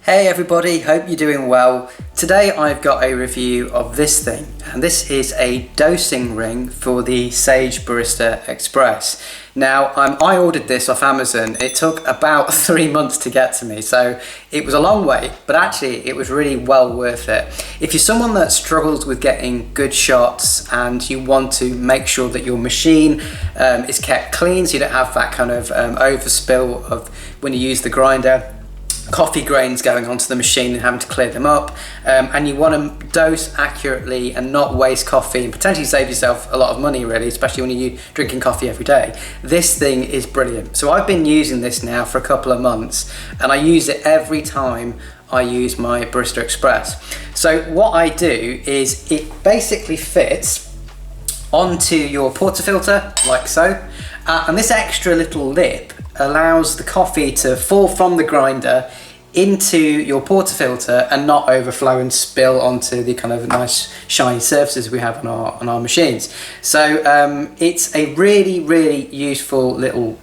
Hey everybody, hope you're doing well. Today I've got a review of this thing, and this is a dosing ring for the Sage Barista Express. Now I ordered this off Amazon. It took about 3 months to get to me, so it was a long wait, but actually it was really well worth it. If you're someone that struggles with getting good shots and you want to make sure that your machine is kept clean so you don't have that kind of overspill of when you use the grinder, coffee grains going onto the machine and having to clear them up, and you want to dose accurately and not waste coffee and potentially save yourself a lot of money, really, especially when you're drinking coffee every day. This thing is brilliant. So I've been using this now for a couple of months, and I use it every time I use my Barista Express. So what I do is it basically fits onto your portafilter like so, and this extra little lip allows the coffee to fall from the grinder into your portafilter and not overflow and spill onto the kind of nice shiny surfaces we have on our machines. So it's a really useful little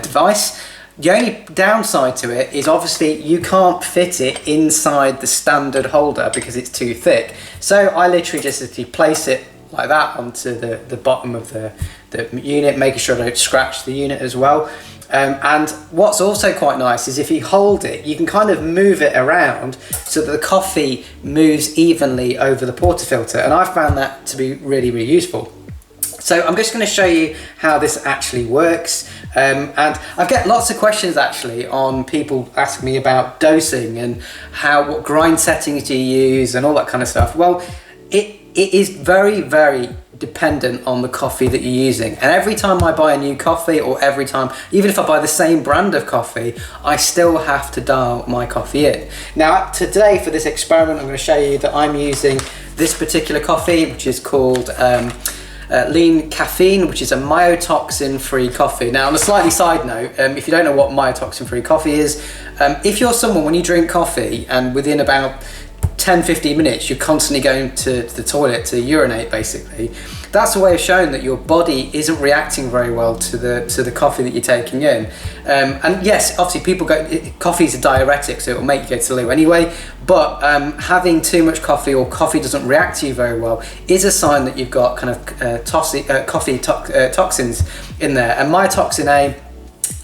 device. The only downside to it is obviously you can't fit it inside the standard holder because it's too thick. So I literally just place it like that onto the bottom of the unit, making sure I don't scratch the unit as well. And what's also quite nice is if you hold it, you can kind of move it around so that the coffee moves evenly over the portafilter, and I found that to be really useful. So I'm just going to show you how this actually works, and I get lots of questions actually on people asking me about dosing and what grind settings do you use and all that kind of stuff. Well, it is very dependent on the coffee that you're using, and every time I buy a new coffee, or every time, even if I buy the same brand of coffee, I still have to dial my coffee in. Now today for this experiment I'm going to show you that I'm using this particular coffee, which is called Lean Caffeine, which is a myotoxin free coffee. Now on a slightly side note, if you don't know what myotoxin free coffee is, if you're someone, when you drink coffee and within about 10-15 minutes you're constantly going to the toilet to urinate, basically, that's a way of showing that your body isn't reacting very well to the coffee that you're taking in. And yes, obviously coffee is a diuretic, so it will make you go to the loo anyway, but having too much coffee, or coffee doesn't react to you very well, is a sign that you've got kind of coffee toxins in there. And myotoxin A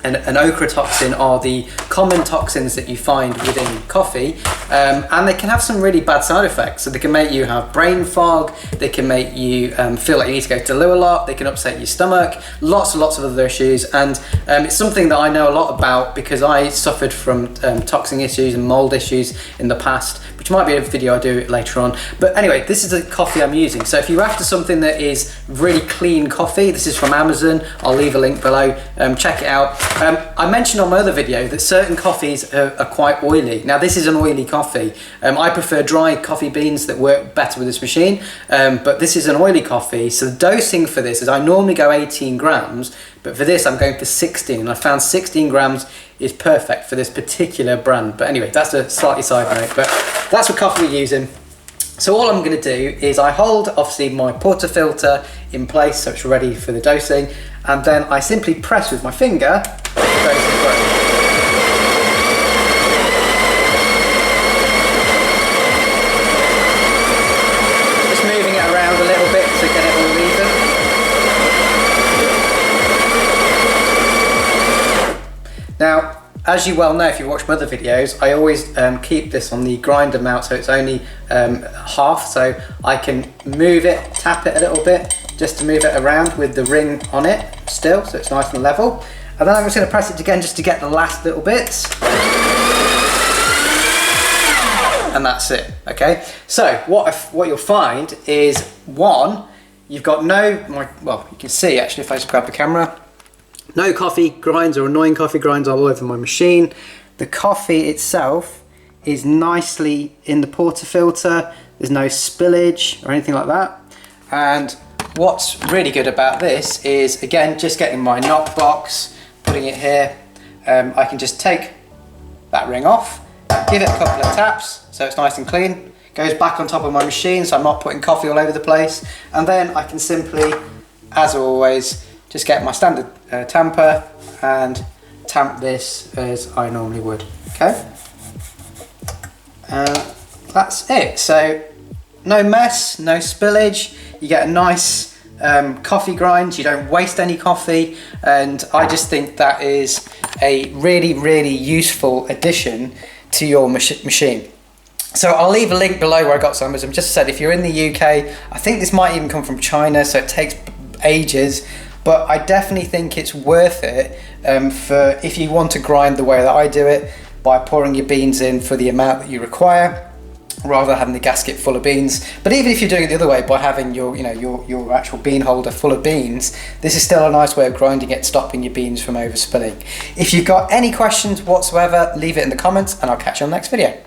and ochratoxin are the common toxins that you find within coffee, and they can have some really bad side effects. So they can make you have brain fog, they can make you feel like you need to go to the loo a lot, they can upset your stomach, lots of other issues. And it's something that I know a lot about because I suffered from toxin issues and mold issues in the past, which might be a video I do later on. But anyway, this is the coffee I'm using. So if you're after something that is really clean coffee, this is from Amazon. I'll leave a link below, check it out. I mentioned on my other video that certain coffees are quite oily. Now this is an oily coffee. I prefer dry coffee beans that work better with this machine, but this is an oily coffee. So the dosing for this is I normally go 18 grams, but for this I'm going for 16, and I found 16 grams is perfect for this particular brand. But anyway, that's a slightly side note, but that's what coffee we're using. So all I'm going to do is I hold obviously my portafilter in place so it's ready for the dosing, and then I simply press with my finger. Just moving it around a little bit to get it all even. Now, as you well know if you watch my other videos, I always keep this on the grinder mount so it's only half, so I can move it, tap it a little bit just to move it around with the ring on it still, so it's nice and level. And then I'm just going to press it again just to get the last little bits. And that's it, okay? So what you'll find is, one, you've got well, you can see actually if I just grab the camera, no coffee grinds or annoying coffee grinds all over my machine. The coffee itself is nicely in the portafilter. There's no spillage or anything like that. And what's really good about this is, again, just getting my knock box, putting it here. I can just take that ring off, give it a couple of taps so it's nice and clean, goes back on top of my machine so I'm not putting coffee all over the place, and then I can simply, as always, just get my standard tamper and tamp this as I normally would, okay? that's it. So no mess, no spillage. You get a nice coffee grind. You don't waste any coffee, and I just think that is a really, really useful addition to your machine. So I'll leave a link below where I got some. As I've just said, if you're in the UK, I think this might even come from China, so it takes ages, but I definitely think it's worth it for if you want to grind the way that I do it, by pouring your beans in for the amount that you require, rather than having the gasket full of beans. But even if you're doing it the other way, by having your, your actual bean holder full of beans, this is still a nice way of grinding it, stopping your beans from overspilling. If you've got any questions whatsoever, leave it in the comments, and I'll catch you on the next video.